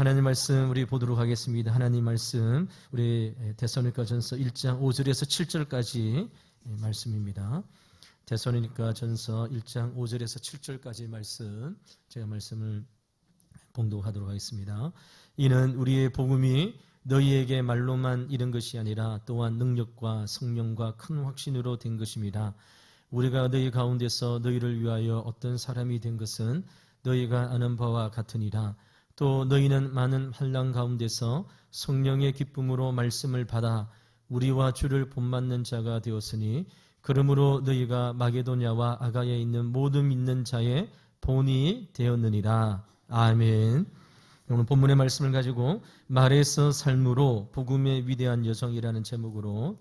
하나님 말씀 우리 보도록 하겠습니다. 하나님 말씀 우리 데살로니가전서 1장 5절에서 7절까지 말씀입니다. 데살로니가전서 1장 5절에서 7절까지 말씀, 제가 말씀을 봉독하도록 하겠습니다. 이는 우리의 복음이 너희에게 말로만 이른 것이 아니라 또한 능력과 성령과 큰 확신으로 된 것입니다. 우리가 너희 가운데서 너희를 위하여 어떤 사람이 된 것은 너희가 아는 바와 같으니라. 또 너희는 많은 환난 가운데서 성령의 기쁨으로 말씀을 받아 우리와 주를 본받는 자가 되었으니 그러므로 너희가 마게도냐와 아가야에 있는 모든 믿는 자의 본이 되었느니라. 아멘. 오늘 본문의 말씀을 가지고 말에서 삶으로 복음의 위대한 여정이라는 제목으로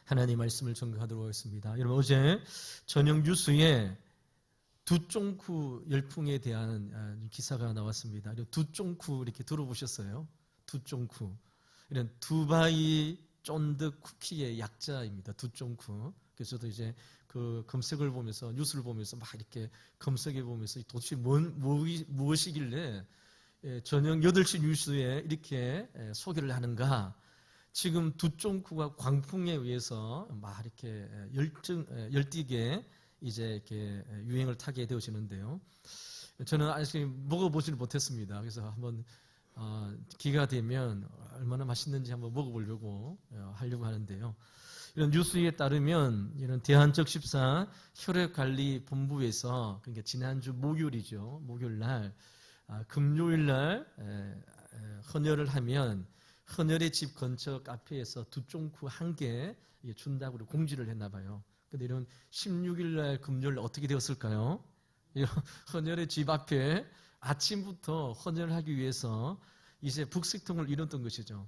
하나님의 말씀을 전가하도록 하겠습니다. 여러분, 어제 저녁 뉴스에 두쫑쿠 열풍에 대한 기사가 나왔습니다. 두쫑쿠 이렇게 들어보셨어요? 두쫑쿠. 이런 두바이 쫀득 쿠키의 약자입니다. 두쫑쿠. 그래서 저도 이제 그 검색을 보면서, 뉴스를 보면서 막 이렇게 검색해 보면서 도대체 무엇이길래 저녁 8시 뉴스에 이렇게 소개를 하는가. 지금 두쫑쿠가 광풍에 의해서 막 이렇게 열띠게 이제 이렇게 유행을 타게 되어지는데요. 저는 아직 먹어보지는 못했습니다. 그래서 한번 기회가 되면 얼마나 맛있는지 한번 먹어보려고 하려고 하는데요. 이런 뉴스에 따르면 이런 대한적십사 혈액관리본부에서, 그러니까 지난주 목요일이죠. 목요일 날, 금요일 날 헌혈을 하면 헌혈의 집 근처 카페에서 두쫑쿠 1개 준다고 공지를 했나 봐요. 근데 이런 16일 날 금요일 어떻게 되었을까요? 헌혈의 집 앞에 아침부터 헌혈을 하기 위해서 이제 북식통을 이뤘던 것이죠.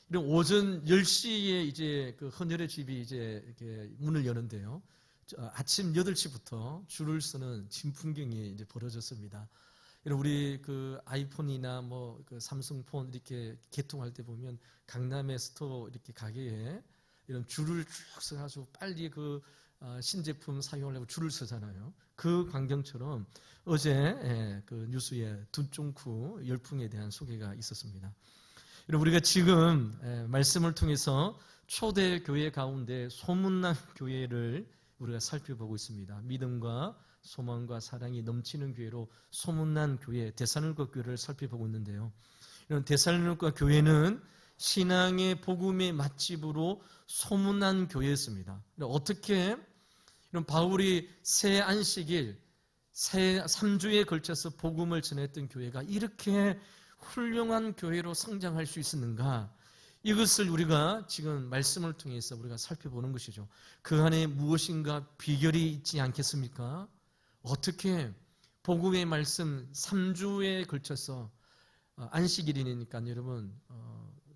이런 오전 10시에 이제 그 헌혈의 집이 이제 이렇게 문을 여는데요. 아침 8시부터 줄을 서는 진풍경이 이제 벌어졌습니다. 우리 그 아이폰이나 뭐 그 삼성폰 이렇게 개통할 때 보면 강남의 스토어 이렇게 가게에 이런 줄을 쭉 서가지고 빨리 그 신제품 사용하려고 줄을 서잖아요. 그 광경처럼 어제 그 뉴스에 두쫑쿠 열풍에 대한 소개가 있었습니다. 우리가 지금 말씀을 통해서 초대 교회 가운데 소문난 교회를 우리가 살펴보고 있습니다. 믿음과 소망과 사랑이 넘치는 교회로 소문난 교회, 데살로니가 교회를 살펴보고 있는데요. 이런 데살로니가 교회는 신앙의 복음의 맛집으로 소문난 교회였습니다. 어떻게 이런 바울이 새 안식일, 새 3주에 걸쳐서 복음을 전했던 교회가 이렇게 훌륭한 교회로 성장할 수 있었는가? 이것을 우리가 지금 말씀을 통해서 우리가 살펴보는 것이죠. 그 안에 무엇인가 비결이 있지 않겠습니까? 어떻게 복음의 말씀 3주에 걸쳐서 안식일이니까 여러분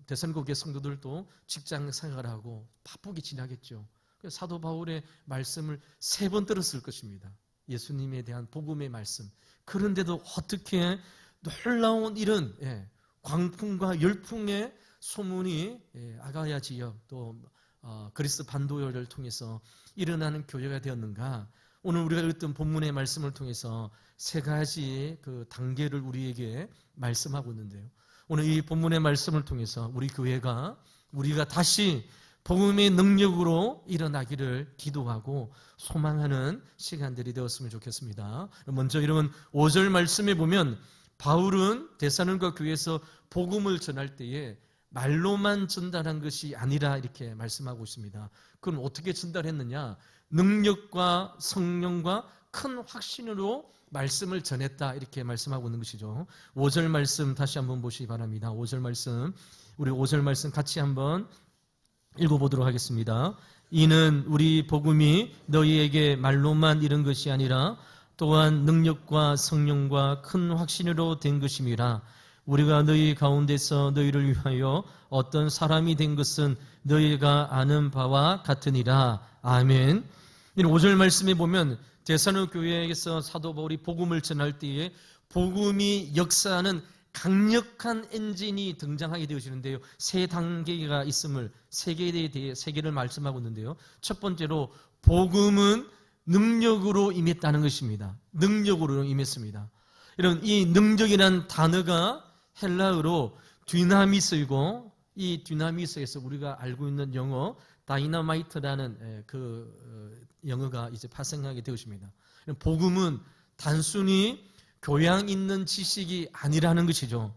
데살로니가 교회 성도들도 직장 생활을 하고 바쁘게 지나겠죠. 사도 바울의 말씀을 3번 들었을 것입니다. 예수님에 대한 복음의 말씀. 그런데도 어떻게 놀라운 이런 광풍과 열풍의 소문이 아가야 지역 또 그리스 반도를 통해서 일어나는 교회가 되었는가? 오늘 우리가 읽었던 본문의 말씀을 통해서 3가지 그 단계를 우리에게 말씀하고 있는데요. 오늘 이 본문의 말씀을 통해서 우리 교회가 우리가 다시 복음의 능력으로 일어나기를 기도하고 소망하는 시간들이 되었으면 좋겠습니다. 먼저 여러분 5절 말씀에 보면 바울은 데살로니가 교회에서 복음을 전할 때에 말로만 전달한 것이 아니라 이렇게 말씀하고 있습니다. 그럼 어떻게 전달했느냐? 능력과 성령과 큰 확신으로 말씀을 전했다 이렇게 말씀하고 있는 것이죠. 5절 말씀 다시 한번 보시기 바랍니다. 5절 말씀, 우리 5절 말씀 같이 한번 읽어보도록 하겠습니다. 이는 우리 복음이 너희에게 말로만 이른 것이 아니라 또한 능력과 성령과 큰 확신으로 된 것임이라. 우리가 너희 가운데서 너희를 위하여 어떤 사람이 된 것은 너희가 아는 바와 같으니라. 아멘. 5절 말씀에 보면 데살로니가 교회에서 사도 바울이 복음을 전할 때에 복음이 역사하는 강력한 엔진이 등장하게 되어지는데요. 3단계가 있음을 3개에 대해 3개를 말씀하고 있는데요. 첫 번째로 복음은 능력으로 임했다는 것입니다. 능력으로 임했습니다. 이런 이 능력이라는 단어가 헬라어로 디나미스이고, 이 디나미스에서 우리가 알고 있는 영어 다이너마이트라는 영어가 이제 파생하게 되었습니다. 복음은 단순히 교양 있는 지식이 아니라는 것이죠.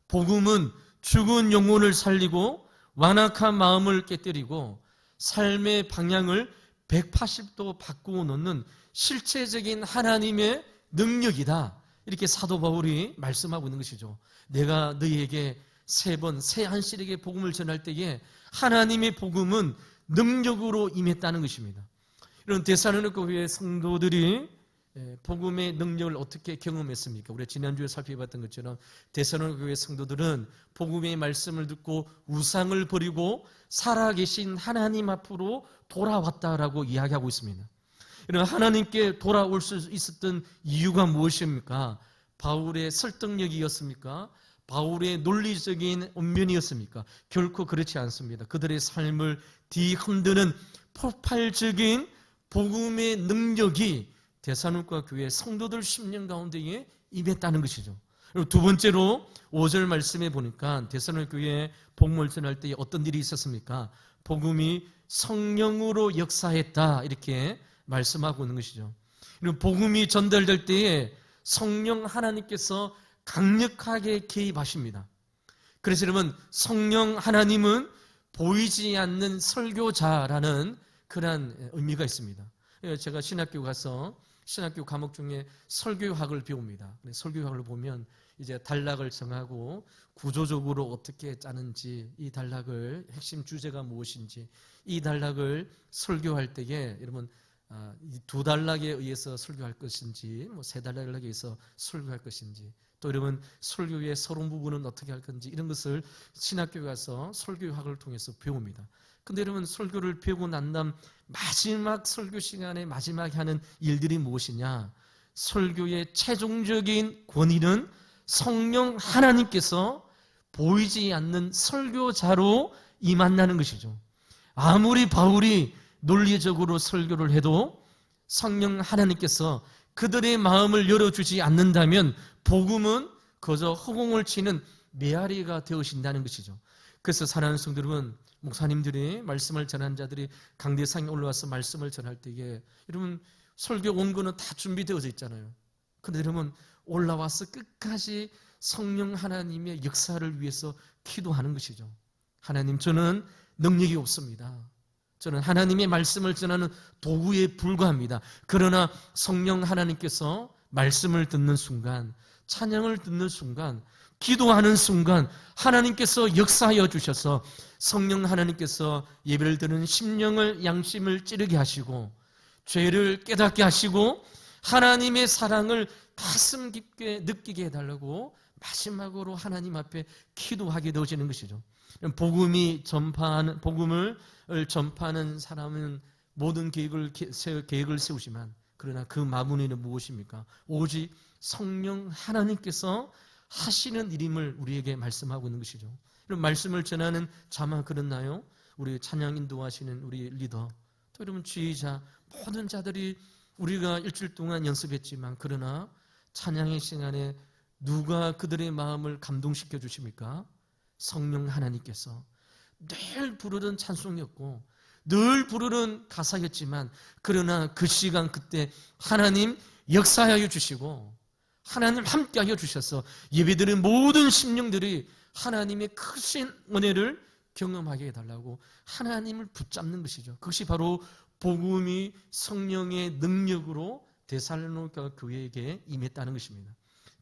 복음은 죽은 영혼을 살리고 완악한 마음을 깨뜨리고 삶의 방향을 180도 바꾸어 놓는 실체적인 하나님의 능력이다. 이렇게 사도 바울이 말씀하고 있는 것이죠. 내가 너희에게 3번 새 안식일에 복음을 전할 때에 하나님의 복음은 능력으로 임했다는 것입니다. 이런 데살로니가 교회 성도들이 복음의 능력을 어떻게 경험했습니까? 우리가 지난주에 살펴봤던 것처럼 데살로니가 교회 성도들은 복음의 말씀을 듣고 우상을 버리고 살아계신 하나님 앞으로 돌아왔다라고 이야기하고 있습니다. 이런 하나님께 돌아올 수 있었던 이유가 무엇입니까? 바울의 설득력이었습니까? 바울의 논리적인 언면이었습니까? 결코 그렇지 않습니다. 그들의 삶을 뒤흔드는 폭발적인 복음의 능력이 데살로니가 교회 성도들 심령 가운데에 임했다는 것이죠. 그리고 두 번째로 5절 말씀에 보니까 데살로니가 교회에 복음을 전할 때 어떤 일이 있었습니까? 복음이 성령으로 역사했다, 이렇게 말씀하고 있는 것이죠. 그리고 복음이 전달될 때에 성령 하나님께서 강력하게 개입하십니다. 그래서 여러분, 성령 하나님은 보이지 않는 설교자라는 그런 의미가 있습니다. 제가 신학교 가서 신학교 과목 중에 설교학을 배웁니다. 설교학을 보면 이제 단락을 정하고 구조적으로 어떻게 짜는지, 이 단락을 핵심 주제가 무엇인지, 이 단락을 설교할 때에 여러분 2단락에 의해서 설교할 것인지, 3단락에 의해서 설교할 것인지, 또 여러분 설교의 서론 부분은 어떻게 할 건지, 이런 것을 신학교에 가서 설교학을 통해서 배웁니다. 근데 여러분 설교를 배우고 난 다음 마지막 설교 시간에 마지막에 하는 일들이 무엇이냐? 설교의 최종적인 권위는 성령 하나님께서 보이지 않는 설교자로 임한다는 것이죠. 아무리 바울이 논리적으로 설교를 해도 성령 하나님께서 그들의 마음을 열어주지 않는다면 복음은 그저 허공을 치는 메아리가 되어신다는 것이죠. 그래서 사랑하는 성도 여러분, 목사님들이 말씀을 전한 자들이 강대상에 올라와서 말씀을 전할 때에 여러분 설교 원고는 다 준비되어져 있잖아요. 그런데 여러분 올라와서 끝까지 성령 하나님의 역사를 위해서 기도하는 것이죠. 하나님, 저는 능력이 없습니다. 저는 하나님의 말씀을 전하는 도구에 불과합니다. 그러나 성령 하나님께서 말씀을 듣는 순간, 찬양을 듣는 순간, 기도하는 순간 하나님께서 역사하여 주셔서 성령 하나님께서 예배를 드는 심령을, 양심을 찌르게 하시고 죄를 깨닫게 하시고 하나님의 사랑을 가슴 깊게 느끼게 해달라고 마지막으로 하나님 앞에 기도하게 되어지는 것이죠. 복음을 전파하는 사람은 모든 계획을 세우지만, 그러나 그 마무리는 무엇입니까? 오직 성령 하나님께서 하시는 일임을 우리에게 말씀하고 있는 것이죠. 이런 말씀을 전하는 자만 그렇나요? 우리 찬양 인도하시는 우리 리더, 또 여러분 지휘자, 모든 자들이 우리가 일주일 동안 연습했지만, 그러나 찬양의 시간에 누가 그들의 마음을 감동시켜 주십니까? 성령 하나님께서. 늘 부르던 찬송이었고 늘 부르는 가사였지만, 그러나 그 시간 그때 하나님 역사하여 주시고 하나님 함께하여 주셔서 예배드린 모든 심령들이 하나님의 크신 은혜를 경험하게 해달라고 하나님을 붙잡는 것이죠. 그것이 바로 복음이 성령의 능력으로 데살로니가 교회에게 임했다는 것입니다.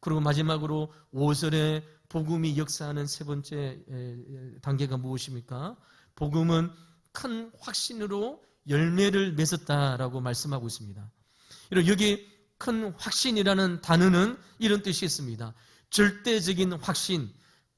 그리고 마지막으로 5절에 복음이 역사하는 세 번째 단계가 무엇입니까? 복음은 큰 확신으로 열매를 맺었다라고 말씀하고 있습니다. 여기 큰 확신이라는 단어는 이런 뜻이 있습니다. 절대적인 확신,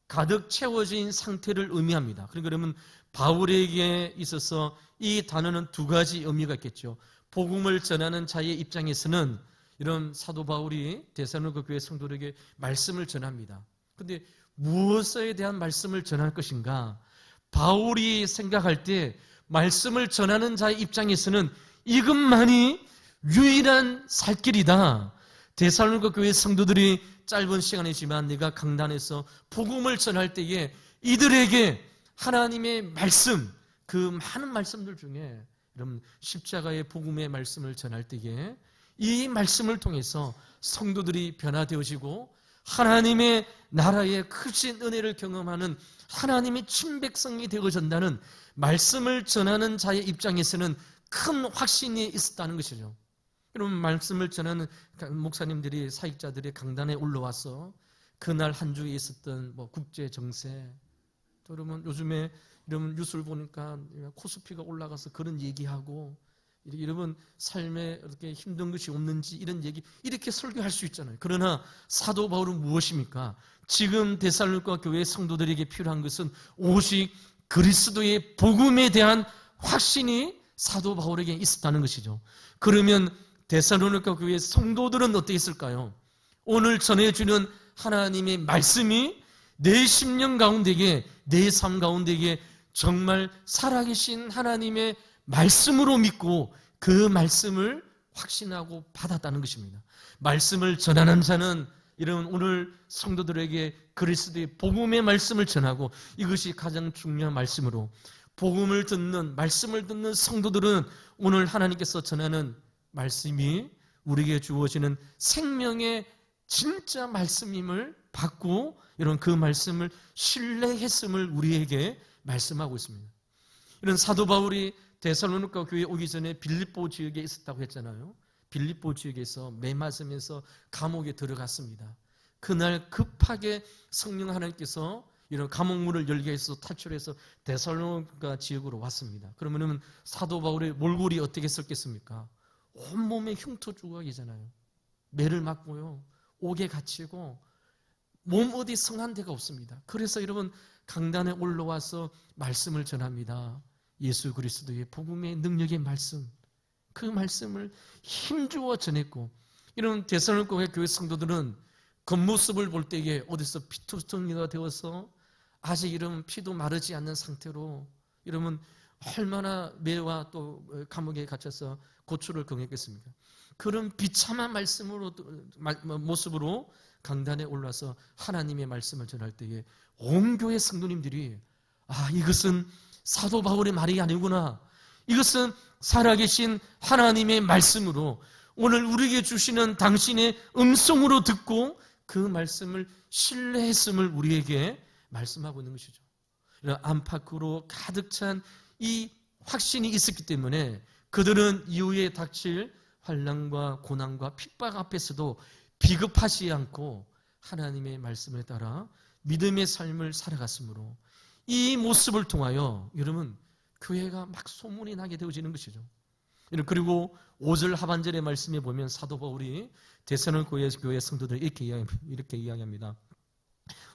가득 채워진 상태를 의미합니다. 그러니까 그러면 바울에게 있어서 이 단어는 두 가지 의미가 있겠죠. 복음을 전하는 자의 입장에서는 이런 사도 바울이 데살로니가 교회 성도들에게 말씀을 전합니다. 그런데 무엇에 대한 말씀을 전할 것인가? 바울이 생각할 때 말씀을 전하는 자의 입장에서는 이것만이 유일한 살 길이다. 데살로니가 교회 성도들이 짧은 시간이지만 내가 강단에서 복음을 전할 때에 이들에게 하나님의 말씀, 그 많은 말씀들 중에 여러분 십자가의 복음의 말씀을 전할 때에 이 말씀을 통해서 성도들이 변화되어지고 하나님의 나라의 크신 은혜를 경험하는 하나님의 친백성이 되어진다는 말씀을 전하는 자의 입장에서는 큰 확신이 있었다는 것이죠. 여러분 말씀을 전하는 목사님들이 사역자들이 강단에 올라와서 그날 한 주에 있었던 국제 정세, 또 여러분 요즘에 이런 뉴스를 보니까 코스피가 올라가서 그런 얘기하고 여러분 삶에 이렇게 힘든 것이 없는지 이런 얘기 이렇게 설교할 수 있잖아요. 그러나 사도 바울은 무엇입니까? 지금 데살로니가 교회 성도들에게 필요한 것은 오직 그리스도의 복음에 대한 확신이 사도 바울에게 있었다는 것이죠. 그러면 데살로니가 교회 성도들은 어떻게 했을까요? 오늘 전해주는 하나님의 말씀이 내 심령 가운데에, 내 삶 가운데에 정말 살아계신 하나님의 말씀으로 믿고 그 말씀을 확신하고 받았다는 것입니다. 말씀을 전하는 자는 이런 오늘 성도들에게 그리스도의 복음의 말씀을 전하고 이것이 가장 중요한 말씀으로 복음을 듣는, 말씀을 듣는 성도들은 오늘 하나님께서 전하는 말씀이 우리에게 주어지는 생명의 진짜 말씀임을 받고 이런 그 말씀을 신뢰했음을 우리에게 말씀하고 있습니다. 이런 사도 바울이 데살로니가 교회에 오기 전에 빌립보 지역에 있었다고 했잖아요. 빌립보 지역에서 매맞으면서 감옥에 들어갔습니다. 그날 급하게 성령 하나님께서 이런 감옥문을 열게 해서 탈출해서 데살로니가 지역으로 왔습니다. 그러면 사도 바울의 몰골이 어떻게 썼겠습니까? 온몸에 흉터 조각이잖아요. 매를 맞고요. 옥에 갇히고 몸 어디 성한 데가 없습니다. 그래서 여러분 강단에 올라와서 말씀을 전합니다. 예수 그리스도의 복음의 능력의 말씀, 그 말씀을 힘주어 전했고 이런 데살로니가 교회 성도들은 겉모습을 볼 때에 어디서 피투성이가 되어서 아직 이런 피도 마르지 않는 상태로 이러면 얼마나 매와 또 감옥에 갇혀서 고초를 경험했겠습니까? 그런 비참한 모습으로 강단에 올라서 하나님의 말씀을 전할 때에 온 교회 성도님들이 이것은 사도 바울의 말이 아니구나. 이것은 살아계신 하나님의 말씀으로 오늘 우리에게 주시는 당신의 음성으로 듣고 그 말씀을 신뢰했음을 우리에게 말씀하고 있는 것이죠. 안팎으로 가득 찬 이 확신이 있었기 때문에 그들은 이후에 닥칠 환난과 고난과 핍박 앞에서도 비급하지 않고 하나님의 말씀에 따라 믿음의 삶을 살아갔으므로 이 모습을 통하여 여러분 교회가 막 소문이 나게 되어지는 것이죠. 그리고 5절 하반절의 말씀에 보면 사도 바울이 데살로니가 교회 성도들 이렇게 이야기합니다.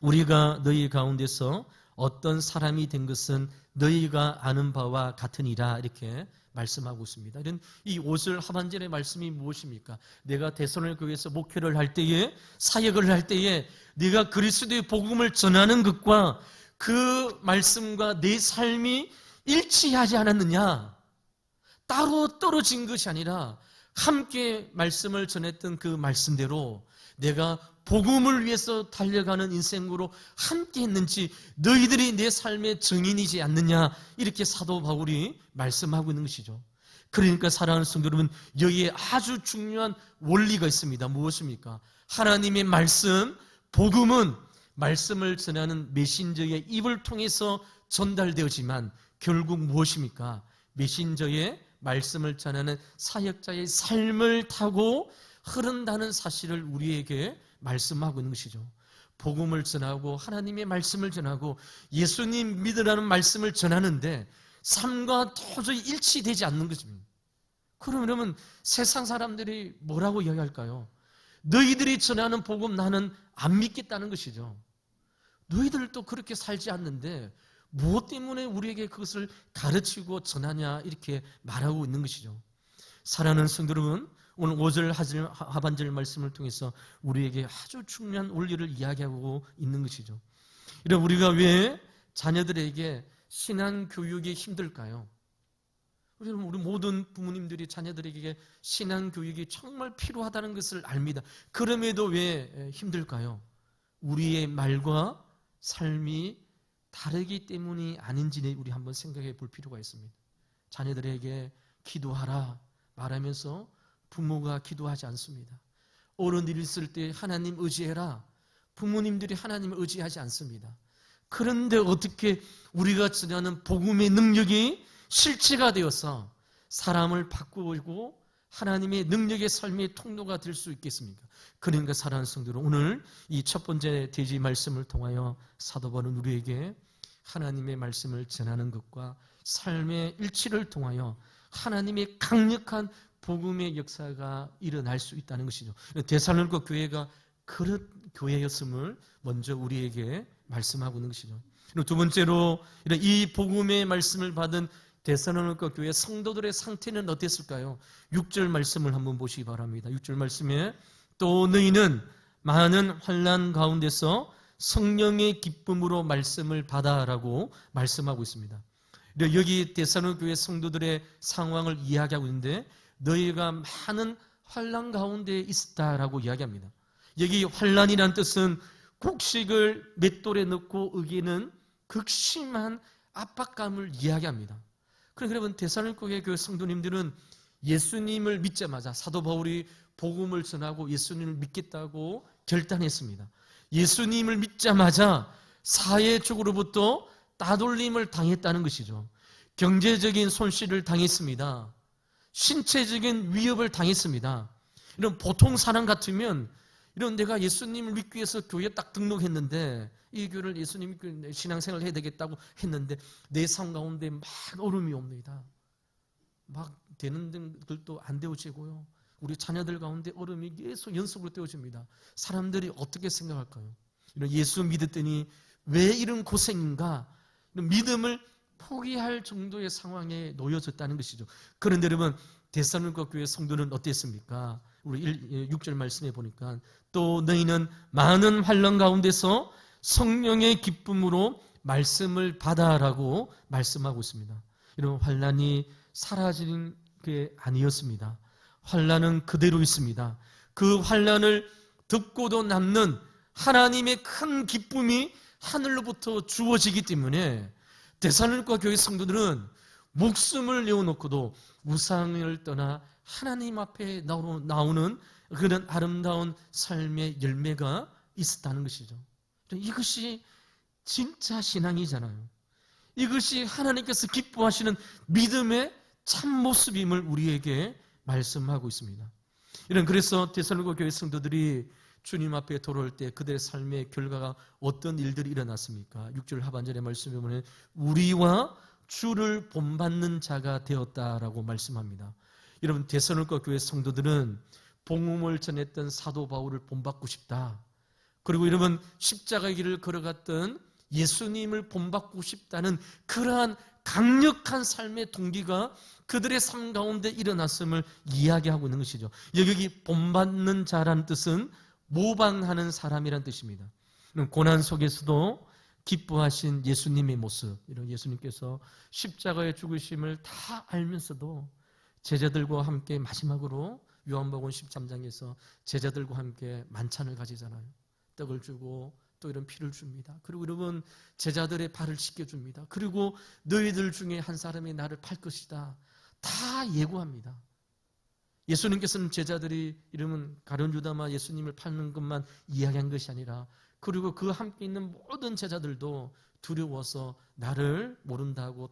우리가 너희 가운데서 어떤 사람이 된 것은 너희가 아는 바와 같으니라 이렇게 말씀하고 있습니다. 이런 이 5절 하반절의 말씀이 무엇입니까? 내가 데살로니가 교회에서 목회를 할 때에 사역을 할 때에 네가 그리스도의 복음을 전하는 것과 그 말씀과 내 삶이 일치하지 않았느냐? 따로 떨어진 것이 아니라 함께 말씀을 전했던 그 말씀대로 내가 복음을 위해서 달려가는 인생으로 함께 했는지 너희들이 내 삶의 증인이지 않느냐 이렇게 사도 바울이 말씀하고 있는 것이죠. 그러니까 사랑하는 성도 여러분 여기에 아주 중요한 원리가 있습니다. 무엇입니까? 하나님의 말씀, 복음은 말씀을 전하는 메신저의 입을 통해서 전달되었지만 결국 무엇입니까? 메신저의 말씀을 전하는 사역자의 삶을 타고 흐른다는 사실을 우리에게 말씀하고 있는 것이죠. 복음을 전하고 하나님의 말씀을 전하고 예수님 믿으라는 말씀을 전하는데 삶과 도저히 일치되지 않는 것입니다. 그러면 세상 사람들이 뭐라고 이야기할까요? 너희들이 전하는 복음 나는 안 믿겠다는 것이죠. 너희들도 그렇게 살지 않는데 무엇 때문에 우리에게 그것을 가르치고 전하냐 이렇게 말하고 있는 것이죠. 사랑하는 성도 여러분, 오늘 5절 하반절 말씀을 통해서 우리에게 아주 중요한 원리를 이야기하고 있는 것이죠. 우리가 왜 자녀들에게 신앙 교육이 힘들까요? 우리 모든 부모님들이 자녀들에게 신앙 교육이 정말 필요하다는 것을 압니다. 그럼에도 왜 힘들까요? 우리의 말과 삶이 다르기 때문이 아닌지 우리 한번 생각해 볼 필요가 있습니다. 자녀들에게 기도하라 말하면서 부모가 기도하지 않습니다. 어른들이 있을 때 하나님 의지해라. 부모님들이 하나님을 의지하지 않습니다. 그런데 어떻게 우리가 전하는 복음의 능력이 실체가 되어서 사람을 바꾸고 하나님의 능력의 삶의 통로가 될 수 있겠습니까? 그러니까 사랑하는 성도들, 오늘 이 첫 번째 대지 말씀을 통하여 사도 바울은 우리에게 하나님의 말씀을 전하는 것과 삶의 일치를 통하여 하나님의 강력한 복음의 역사가 일어날 수 있다는 것이죠. 데살로니가 교회가 그런 교회였음을 먼저 우리에게 말씀하고 있는 것이죠. 두 번째로 이 복음의 말씀을 받은 데살로니가 교회 성도들의 상태는 어땠을까요? 6절 말씀을 한번 보시기 바랍니다. 6절 말씀에 또 너희는 많은 환난 가운데서 성령의 기쁨으로 말씀을 받아라고 말씀하고 있습니다. 여기 데살로니가 교회 성도들의 상황을 이야기하고 있는데 너희가 많은 환난 가운데 있었다라고 이야기합니다. 여기 환난이란 뜻은 곡식을 맷돌에 넣고 으기는 극심한 압박감을 이야기합니다. 그러니까 여러분 데살로니가 교회 성도님들은 예수님을 믿자마자 사도 바울이 복음을 전하고 예수님을 믿겠다고 결단했습니다. 예수님을 믿자마자 사회적으로부터 따돌림을 당했다는 것이죠. 경제적인 손실을 당했습니다. 신체적인 위협을 당했습니다. 이런 보통 사람 같으면 이런 내가 예수님을 믿기 위해서 교회에 딱 등록했는데 이 교회를 예수님 신앙생활을 해야 되겠다고 했는데 내 삶 가운데 막 어려움이 옵니다. 막 되는 것들도 안 되어지고요. 우리 자녀들 가운데 어려움이 계속 연속으로 되어집니다. 사람들이 어떻게 생각할까요? 이런 예수 믿었더니 왜 이런 고생인가? 이런 믿음을 포기할 정도의 상황에 놓여졌다는 것이죠. 그런데 여러분 데살로니가 교회 성도는 어땠습니까? 우리 6절 말씀에 보니까 또 너희는 많은 환난 가운데서 성령의 기쁨으로 말씀을 받아라고 말씀하고 있습니다. 이런 환난이 사라지는 게 아니었습니다. 환난은 그대로 있습니다. 그 환난을 듣고도 남는 하나님의 큰 기쁨이 하늘로부터 주어지기 때문에 데살로니가 교회 성도들은 목숨을 내어놓고도 우상을 떠나 하나님 앞에 나오는 그런 아름다운 삶의 열매가 있었다는 것이죠. 이것이 진짜 신앙이잖아요. 이것이 하나님께서 기뻐하시는 믿음의 참모습임을 우리에게 말씀하고 있습니다. 그래서 데살로니가 교회 성도들이 주님 앞에 돌아올 때 그들의 삶의 결과가 어떤 일들이 일어났습니까? 6절 하반절의 말씀에 보면 우리와 주를 본받는 자가 되었다라고 말씀합니다. 여러분 데살로니가 교회 성도들은 복음을 전했던 사도 바울을 본받고 싶다. 그리고 여러분 십자가의 길을 걸어갔던 예수님을 본받고 싶다는 그러한 강력한 삶의 동기가 그들의 삶 가운데 일어났음을 이야기하고 있는 것이죠. 여기 본받는 자라는 뜻은 모방하는 사람이란 뜻입니다. 고난 속에서도 기뻐하신 예수님의 모습, 이런 예수님께서 십자가의 죽으심을 다 알면서도 제자들과 함께 마지막으로 요한복음 13장에서 제자들과 함께 만찬을 가지잖아요. 떡을 주고 또 이런 피를 줍니다. 그리고 여러분 제자들의 발을 씻겨줍니다. 그리고 너희들 중에 한 사람이 나를 팔 것이다. 다 예고합니다. 예수님께서는 제자들이 이러면 가룟 유다마 예수님을 팔는 것만 이야기한 것이 아니라 그리고 그 함께 있는 모든 제자들도 두려워서 나를 모른다고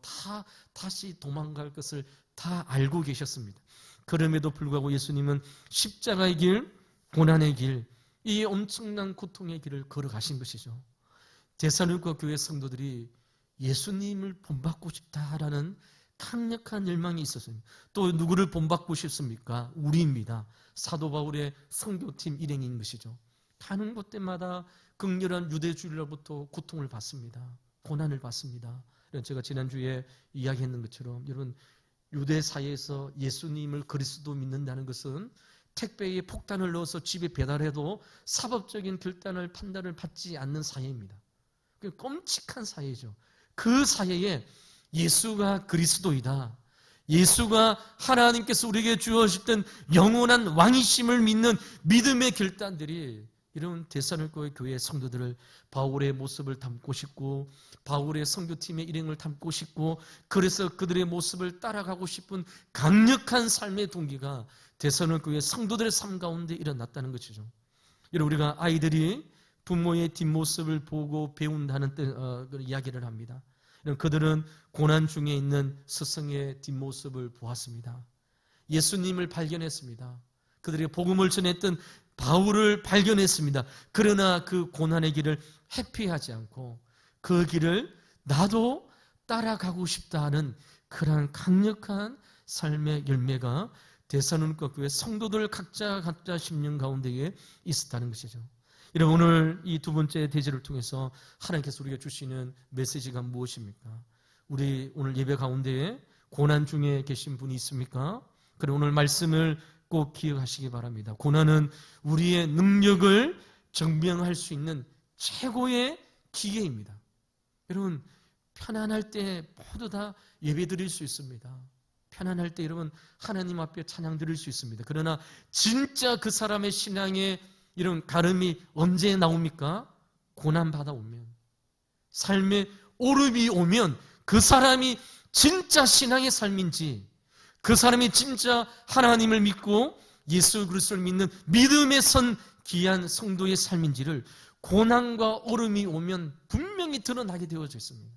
다시 도망갈 것을 다 알고 계셨습니다. 그럼에도 불구하고 예수님은 십자가의 길, 고난의 길, 이 엄청난 고통의 길을 걸어가신 것이죠. 데살로니가 교회 성도들이 예수님을 본받고 싶다라는 강력한 열망이 있었어요. 또 누구를 본받고 싶습니까? 우리입니다. 사도 바울의 선교팀 일행인 것이죠. 가는 곳마다 극렬한 유대주의로부터 고통을 받습니다. 고난을 받습니다. 제가 지난주에 이야기했는 것처럼 여러분 유대 사회에서 예수님을 그리스도 믿는다는 것은 택배에 폭탄을 넣어서 집에 배달해도 사법적인 결단을 판단을 받지 않는 사회입니다. 끔찍한 사회죠. 그 사회에 예수가 그리스도이다. 예수가 하나님께서 우리에게 주어주셨던 영원한 왕이심을 믿는 믿음의 결단들이 이런 데살로니가 교회 성도들을 바울의 모습을 담고 싶고 바울의 선교팀의 일행을 담고 싶고 그래서 그들의 모습을 따라가고 싶은 강력한 삶의 동기가 데살로니가 교회 성도들의 삶 가운데 일어났다는 것이죠. 여러분, 우리가 아이들이 부모의 뒷모습을 보고 배운다는 이야기를 합니다. 그들은 고난 중에 있는 스승의 뒷모습을 보았습니다. 예수님을 발견했습니다. 그들의 복음을 전했던 바울을 발견했습니다. 그러나 그 고난의 길을 회피하지 않고 그 길을 나도 따라가고 싶다 하는 그러한 강력한 삶의 열매가 데살로니가 교회 성도들 각자 심령 가운데에 있었다는 것이죠. 여러분, 오늘 이 두 번째 대제를 통해서 하나님께서 우리에게 주시는 메시지가 무엇입니까? 우리 오늘 예배 가운데에 고난 중에 계신 분이 있습니까? 그럼 오늘 말씀을 꼭 기억하시기 바랍니다. 고난은 우리의 능력을 증명할 수 있는 최고의 기회입니다. 여러분, 편안할 때 모두 다 예배 드릴 수 있습니다. 편안할 때 여러분 하나님 앞에 찬양 드릴 수 있습니다. 그러나 진짜 그 사람의 신앙의 이런 가름이 언제 나옵니까? 고난받아 오면, 삶의 오름이 오면 그 사람이 진짜 신앙의 삶인지, 그 사람이 진짜 하나님을 믿고 예수 그리스도를 믿는 믿음에 선 귀한 성도의 삶인지를 고난과 오름이 오면 분명히 드러나게 되어져 있습니다.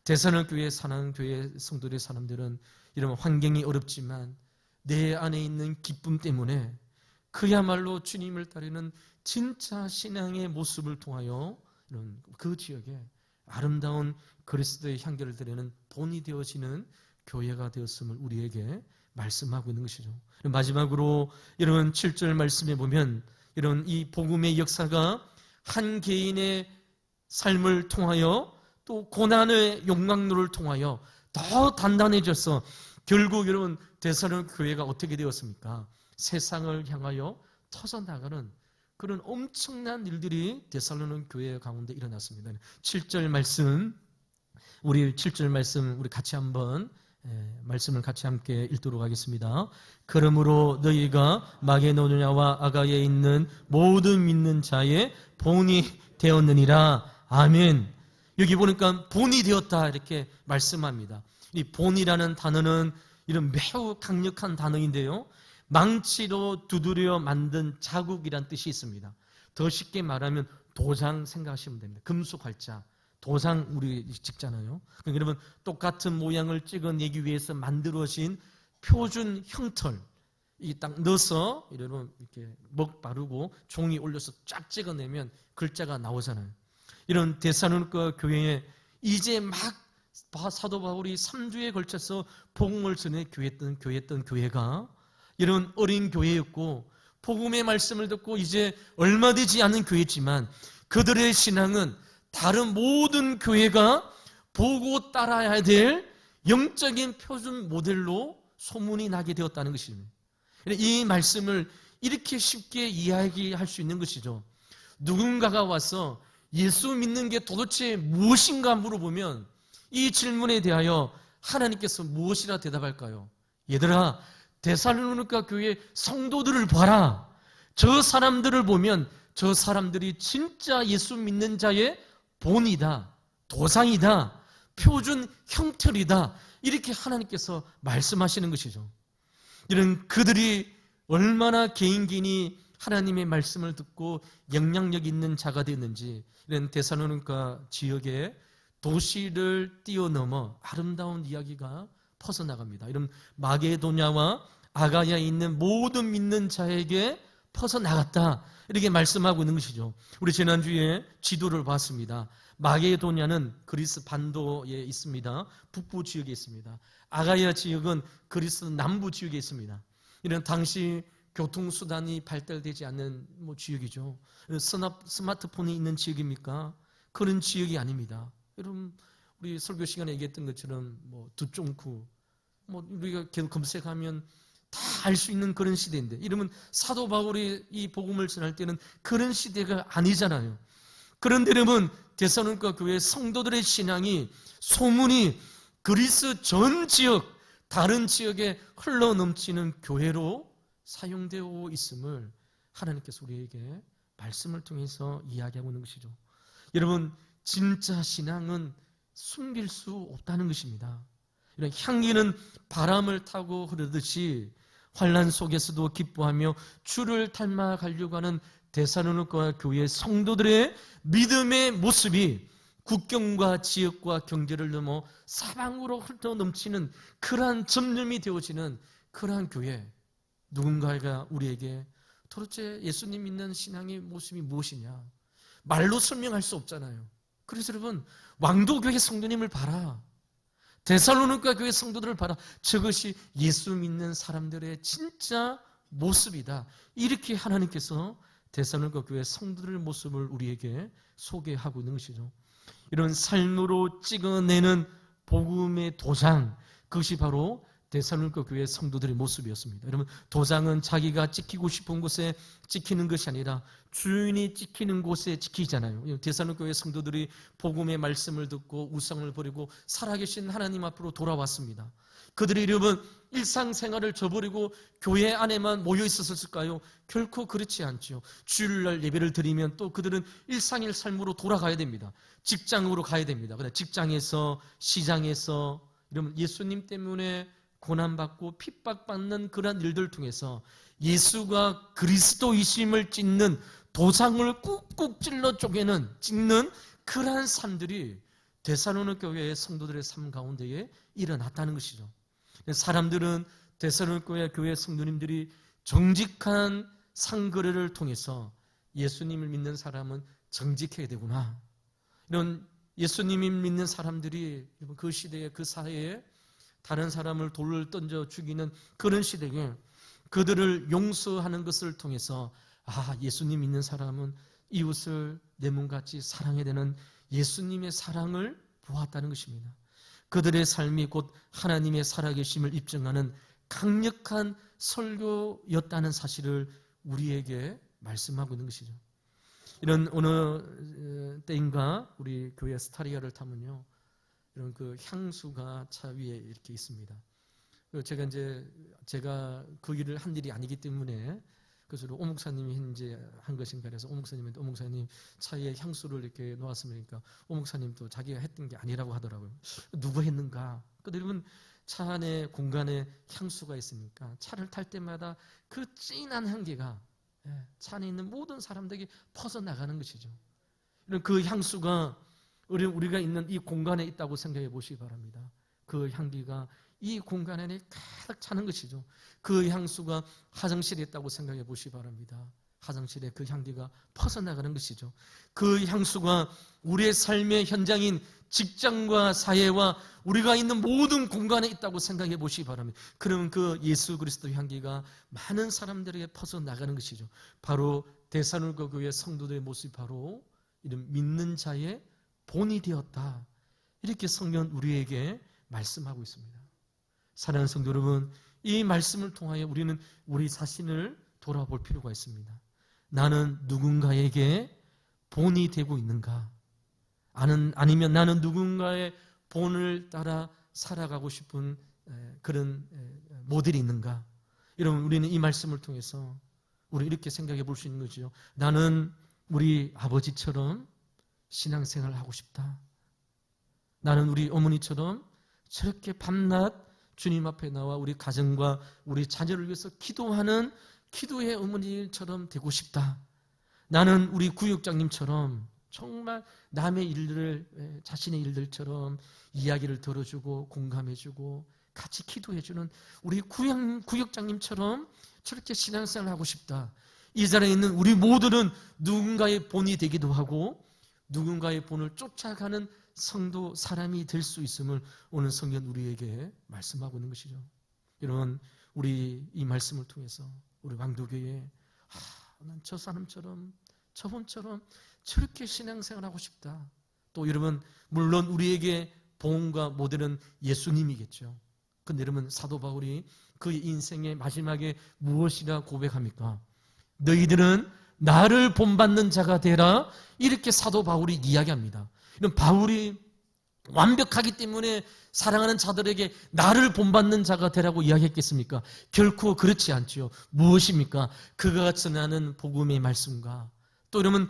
데살로니가 교회 사는 교회 성도들의 사람들은 이런 환경이 어렵지만 내 안에 있는 기쁨 때문에 그야말로 주님을 따르는 진짜 신앙의 모습을 통하여 이런 그 지역에 아름다운 그리스도의 향기를 드리는 본이 되어지는 교회가 되었음을 우리에게 말씀하고 있는 것이죠. 마지막으로 이런 7절 말씀에 보면 이런 이 복음의 역사가 한 개인의 삶을 통하여 또 고난의 용광로를 통하여 더 단단해져서 결국 여러분 데살로니가 교회가 어떻게 되었습니까? 세상을 향하여 터져나가는 그런 엄청난 일들이 데살로니가 교회 가운데 일어났습니다. 7절 말씀, 우리 7절 말씀 우리 같이 한번 말씀을 같이 함께 읽도록 하겠습니다. 그러므로 너희가 마게도냐와 아가야에 있는 모든 믿는 자의 본이 되었느니라. 아멘. 여기 보니까 본이 되었다 이렇게 말씀합니다. 이 본이라는 단어는 이런 매우 강력한 단어인데요, 망치로 두드려 만든 자국이란 뜻이 있습니다. 더 쉽게 말하면 도장 생각하시면 됩니다. 금속 활자, 도장 우리 찍잖아요. 그러니까 여러분 똑같은 모양을 찍어내기 위해서 만들어진 표준 형털, 이 딱 넣어서 여러분 이렇게 먹 바르고 종이 올려서 쫙 찍어내면 글자가 나오잖아요. 이런 데살로니가 교회에 이제 막 사도 바울이 3주에 걸쳐서 복음을 전해 교회했던 교회가 이런 어린 교회였고 복음의 말씀을 듣고 이제 얼마 되지 않은 교회지만 그들의 신앙은 다른 모든 교회가 보고 따라야 될 영적인 표준 모델로 소문이 나게 되었다는 것입니다. 이 말씀을 이렇게 쉽게 이야기할 수 있는 것이죠. 누군가가 와서 예수 믿는 게 도대체 무엇인가 물어보면 이 질문에 대하여 하나님께서 무엇이라 대답할까요? 얘들아, 데살로니가 교회 성도들을 봐라. 저 사람들을 보면 저 사람들이 진짜 예수 믿는 자의 본이다, 도상이다, 표준 형틀이다, 이렇게 하나님께서 말씀하시는 것이죠. 이런 그들이 얼마나 개인이 하나님의 말씀을 듣고 영향력 있는 자가 되었는지, 이런 데살로니가 지역의 도시를 뛰어넘어 아름다운 이야기가 퍼져나갑니다. 이런 마게도냐와 아가야에 있는 모든 믿는 자에게 퍼져나갔다, 이렇게 말씀하고 있는 것이죠. 우리 지난주에 지도를 봤습니다. 마게도냐는 그리스 반도에 있습니다. 북부 지역에 있습니다. 아가야 지역은 그리스 남부 지역에 있습니다. 이런 당시 교통수단이 발달되지 않는 지역이죠. 스마트폰이 있는 지역입니까? 그런 지역이 아닙니다. 여러분, 우리 설교 시간에 얘기했던 것처럼 두쫑쿠, 우리가 계속 검색하면 다 알 수 있는 그런 시대인데, 이러면 사도 바울이 이 복음을 전할 때는 그런 시대가 아니잖아요. 그런데 여러분, 데살로니가 교회 성도들의 신앙이 소문이 그리스 전 지역 다른 지역에 흘러넘치는 교회로 사용되어 있음을 하나님께서 우리에게 말씀을 통해서 이야기하고 있는 것이죠. 여러분, 진짜 신앙은 숨길 수 없다는 것입니다. 이런 향기는 바람을 타고 흐르듯이 환난 속에서도 기뻐하며 주를 닮아가려고 하는 데살로니가 교회 성도들의 믿음의 모습이 국경과 지역과 경제를 넘어 사방으로 흘러넘치는 그러한 전념이 되어지는 그러한 교회, 누군가가 우리에게 도대체 예수님 믿는 신앙의 모습이 무엇이냐, 말로 설명할 수 없잖아요. 그래서 여러분, 왕도교회 성도님을 봐라, 데살로니가 교회 성도들을 봐라, 저것이 예수 믿는 사람들의 진짜 모습이다. 이렇게 하나님께서 데살로니가 교회 성도들의 모습을 우리에게 소개하고 있는 것이죠. 이런 삶으로 찍어내는 복음의 도장, 그것이 바로 데살로니가 교회 성도들의 모습이었습니다. 여러분, 도장은 자기가 찍히고 싶은 곳에 찍히는 것이 아니라 주인이 찍히는 곳에 찍히잖아요. 데살로니가 교회 성도들이 복음의 말씀을 듣고 우상을 버리고 살아계신 하나님 앞으로 돌아왔습니다. 그들이 여러분 일상생활을 저버리고 교회 안에만 모여 있었을까요? 결코 그렇지 않죠. 주일날 예배를 드리면 또 그들은 일상의 삶으로 돌아가야 됩니다. 직장으로 가야 됩니다. 직장에서, 시장에서 이러면 예수님 때문에 고난받고 핍박받는 그런 일들 통해서 예수가 그리스도이심을 찍는 도장을 꾹꾹 찔러 찍는 그러한 삶들이 데살로니가 교회의 성도들의 삶 가운데에 일어났다는 것이죠. 사람들은 데살로니가 교회 성도님들이 정직한 상거래를 통해서 예수님을 믿는 사람은 정직해야 되구나, 이런 예수님을 믿는 사람들이 그 시대에, 그 사회에 다른 사람을 돌을 던져 죽이는 그런 시대에 그들을 용서하는 것을 통해서 예수님 믿는 사람은 이웃을 내 몸같이 사랑해야 되는 예수님의 사랑을 보았다는 것입니다. 그들의 삶이 곧 하나님의 살아계심을 입증하는 강력한 설교였다는 사실을 우리에게 말씀하고 있는 것이죠. 이런 어느 때인가 우리 교회 스타리아를 타면요, 이런 그 향수가 차 위에 이렇게 있습니다. 제가 그 일을 한 일이 아니기 때문에 그래서 오 목사님이 현재 한 것인가 그래서 오 목사님 차에 향수를 이렇게 놓았으니까 오 목사님도 자기가 했던 게 아니라고 하더라고요. 누가 했는가? 그들은 차 안에 공간에 향수가 있으니까 차를 탈 때마다 그 진한 향기가 차 안에 있는 모든 사람들에게 퍼져나가는 것이죠. 그 향수가 우리가 있는 이 공간에 있다고 생각해 보시기 바랍니다. 그 향기가 이 공간 안에 가득 차는 것이죠. 그 향수가 화장실에 있다고 생각해 보시기 바랍니다. 화장실에 그 향기가 퍼져나가는 것이죠. 그 향수가 우리의 삶의 현장인 직장과 사회와 우리가 있는 모든 공간에 있다고 생각해 보시기 바랍니다. 그러면 그 예수 그리스도의 향기가 많은 사람들에게 퍼져나가는 것이죠. 바로 데살로니가 교회 성도들의 모습이 바로 이런 믿는 자의 본이 되었다, 이렇게 성경은 우리에게 말씀하고 있습니다. 사랑하는 성도 여러분, 이 말씀을 통하여 우리는 우리 자신을 돌아볼 필요가 있습니다. 나는 누군가에게 본이 되고 있는가? 아니면 나는 누군가의 본을 따라 살아가고 싶은 그런 모델이 있는가? 여러분, 우리는 이 말씀을 통해서 우리 이렇게 생각해 볼 수 있는 거죠. 나는 우리 아버지처럼 신앙생활을 하고 싶다. 나는 우리 어머니처럼 저렇게 밤낮 주님 앞에 나와 우리 가정과 우리 자녀를 위해서 기도하는 기도의 어머니처럼 되고 싶다. 나는 우리 구역장님처럼 정말 남의 일들을 자신의 일들처럼 이야기를 들어주고 공감해주고 같이 기도해주는 우리 구역장님처럼 저렇게 신앙생활을 하고 싶다. 이 자리에 있는 우리 모두는 누군가의 본이 되기도 하고 누군가의 본을 쫓아가는 성도 사람이 될 수 있음을 오늘 성경 우리에게 말씀하고 있는 것이죠. 여러분, 우리 이 말씀을 통해서 우리 왕도교회에 난 저 사람처럼 저분처럼 저렇게 신앙생활하고 싶다. 또 여러분, 물론 우리에게 본과 모델은 예수님이겠죠. 근데 여러분, 사도 바울이 그의 인생의 마지막에 무엇이라 고백합니까? 너희들은 나를 본받는 자가 되라, 이렇게 사도 바울이 이야기합니다. 이런 바울이 완벽하기 때문에 사랑하는 자들에게 나를 본받는 자가 되라고 이야기했겠습니까? 결코 그렇지 않지요. 무엇입니까? 그가 전하는 복음의 말씀과 또 이러면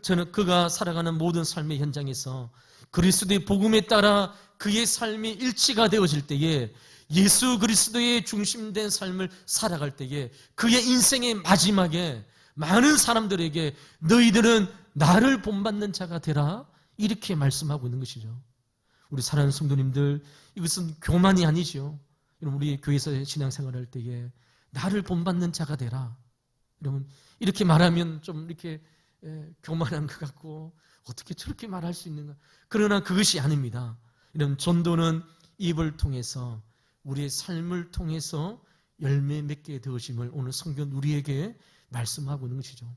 저는 그가 살아가는 모든 삶의 현장에서 그리스도의 복음에 따라 그의 삶이 일치가 되어질 때에 예수 그리스도의 중심된 삶을 살아갈 때에 그의 인생의 마지막에 많은 사람들에게 너희들은 나를 본받는 자가 되라 이렇게 말씀하고 있는 것이죠. 우리 사랑하는 성도님들, 이것은 교만이 아니죠. 우리 교회에서 신앙생활할 때에 나를 본받는 자가 되라. 여러분 이렇게 말하면 좀 이렇게 교만한 것 같고 어떻게 저렇게 말할 수 있는가? 그러나 그것이 아닙니다. 이런 전도는 입을 통해서 우리의 삶을 통해서 열매 맺게 되어짐을 오늘 성경 우리에게 말씀하고 있는 것이죠.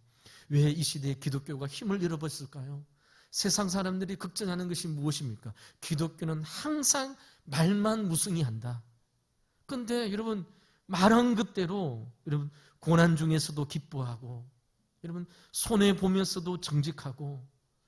왜 이 시대에 기독교가 힘을 잃어버렸을까요? 세상 사람들이 걱정하는 것이 무엇입니까? 기독교는 항상 말만 무성의한다. 그런데 여러분 말한 것대로 여러분 고난 중에서도 기뻐하고 여러분 손해보면서도 정직하고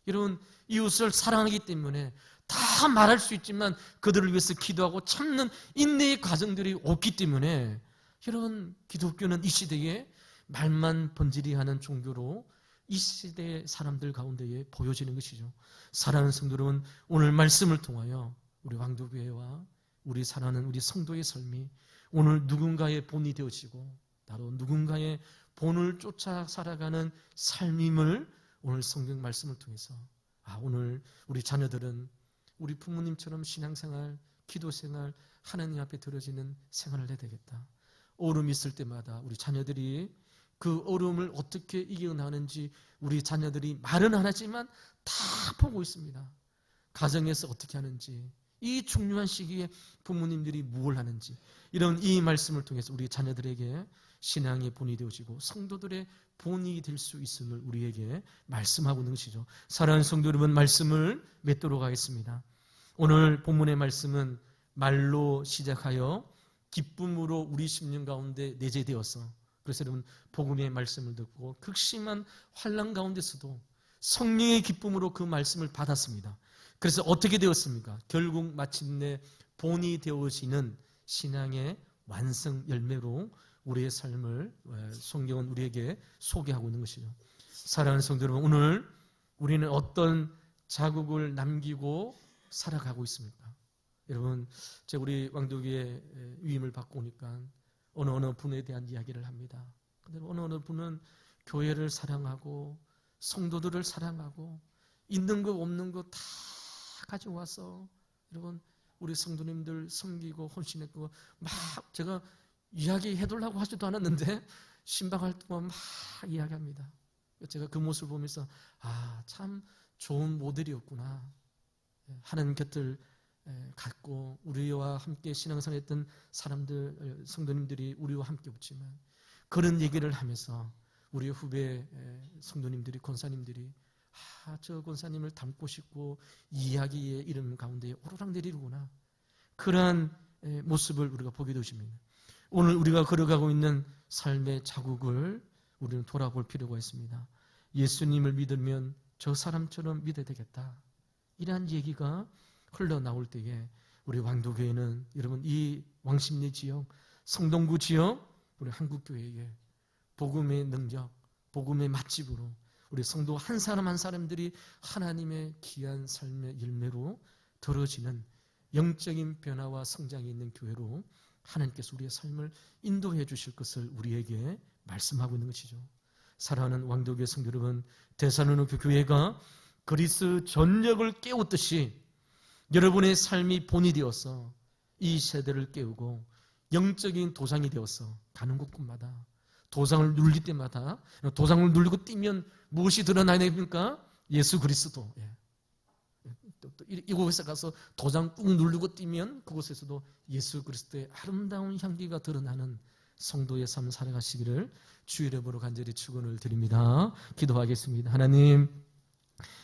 여러분 이웃을 사랑하기 때문에 다 말할 수 있지만 그들을 위해서 기도하고 참는 인내의 과정들이 없기 때문에 여러분 기독교는 이 시대에 말만 번지르하는 종교로 이 시대의 사람들 가운데에 보여지는 것이죠. 사랑하는 성도 여러분, 오늘 말씀을 통하여 우리 왕도교회와 우리 사랑하는 우리 성도의 삶이 오늘 누군가의 본이 되어지고 나로 누군가의 본을 쫓아 살아가는 삶임을 오늘 성경 말씀을 통해서 오늘 우리 자녀들은 우리 부모님처럼 신앙생활, 기도생활, 하나님 앞에 드려지는 생활을 해야 되겠다. 어려움이 있을 때마다 우리 자녀들이 그 어려움을 어떻게 이겨나가는지 우리 자녀들이 말은 안 하지만 다 보고 있습니다. 가정에서 어떻게 하는지, 이 중요한 시기에 부모님들이 무엇을 하는지 이런 이 말씀을 통해서 우리 자녀들에게 신앙의 본이 되어지고 성도들의 본이 될 수 있음을 우리에게 말씀하고 있는 것이죠. 사랑하는 성도 여러분, 말씀을 맺도록 하겠습니다. 오늘 본문의 말씀은 말로 시작하여 기쁨으로 우리 심령 가운데 내재되어서 그래서 여러분 복음의 말씀을 듣고 극심한 환난 가운데서도 성령의 기쁨으로 그 말씀을 받았습니다. 그래서 어떻게 되었습니까? 결국 마침내 본이 되어지는 신앙의 완성 열매로 우리의 삶을 성경은 우리에게 소개하고 있는 것이죠. 사랑하는 성도 여러분, 오늘 우리는 어떤 자국을 남기고 살아가고 있습니까? 여러분, 제가 우리 왕도교회 위임을 받고 오니까 어느 분에 대한 이야기를 합니다. 근데 어느 분은 교회를 사랑하고 성도들을 사랑하고 있는 거 없는 거 다 가져와서 여러분 우리 성도님들 섬기고 헌신했고 막 제가 이야기해달라고 하지도 않았는데 신방할 동안 막 이야기합니다. 제가 그 모습을 보면서 참 좋은 모델이었구나. 하나님 곁을 갖고 우리와 함께 신앙생활했던 사람들, 성도님들이 우리와 함께 없지만 그런 얘기를 하면서 우리 후배 성도님들이, 권사님들이 저 권사님을 닮고 싶고 이야기의 이름 가운데 오르락 내리는구나. 그러한 모습을 우리가 보게 되십니다. 오늘 우리가 걸어가고 있는 삶의 자국을 우리는 돌아볼 필요가 있습니다. 예수님을 믿으면 저 사람처럼 믿어야 되겠다. 이러한 얘기가 흘러나올 때에 우리 왕도교회는 여러분 이 왕십리 지역, 성동구 지역, 우리 한국교회에 복음의 능력, 복음의 맛집으로 우리 성도 한 사람 한 사람들이 하나님의 귀한 삶의 열매로 들어지는 영적인 변화와 성장이 있는 교회로 하나님께서 우리의 삶을 인도해 주실 것을 우리에게 말씀하고 있는 것이죠. 사랑하는 왕도교회 성도 여러분, 데살로니가 교회가 그리스 전역을 깨웠듯이 여러분의 삶이 본이 되어서 이 세대를 깨우고 영적인 도장이 되어서 가는 곳곳마다 도장을 누릴 때마다 도장을 누르고 뛰면 무엇이 드러나야 됩니까? 예수 그리스도. 또 이곳에 가서 도장 꾹 누르고 뛰면 그곳에서도 예수 그리스도의 아름다운 향기가 드러나는 성도의 삶을 살아가시기를 주의 이름으로 간절히 축원을 드립니다. 기도하겠습니다. 하나님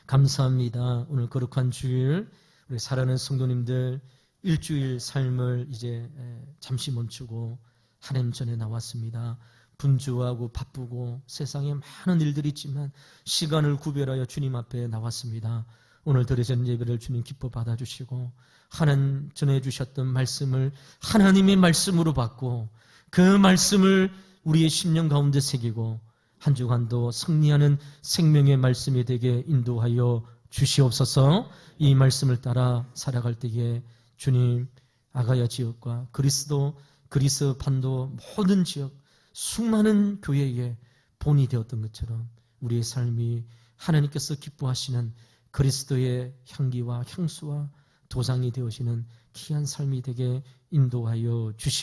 감사합니다. 오늘 거룩한 주일 우리 사랑하는 성도님들 일주일 삶을 이제 잠시 멈추고 하나님 전에 나왔습니다. 분주하고 바쁘고 세상에 많은 일들이 있지만 시간을 구별하여 주님 앞에 나왔습니다. 오늘 드려진 예배를 주님 기뻐 받아주시고 하나님 전해주셨던 말씀을 하나님의 말씀으로 받고 그 말씀을 우리의 심령 가운데 새기고 한 주간도 승리하는 생명의 말씀이 되게 인도하여 주시옵소서. 이 말씀을 따라 살아갈 때에 주님 아가야 지역과 그리스 반도 모든 지역 수많은 교회의 본이 되었던 것처럼 우리의 삶이 하나님께서 기뻐하시는 그리스도의 향기와 향수와 도장이 되어지는 귀한 삶이 되게 인도하여 주시옵소서.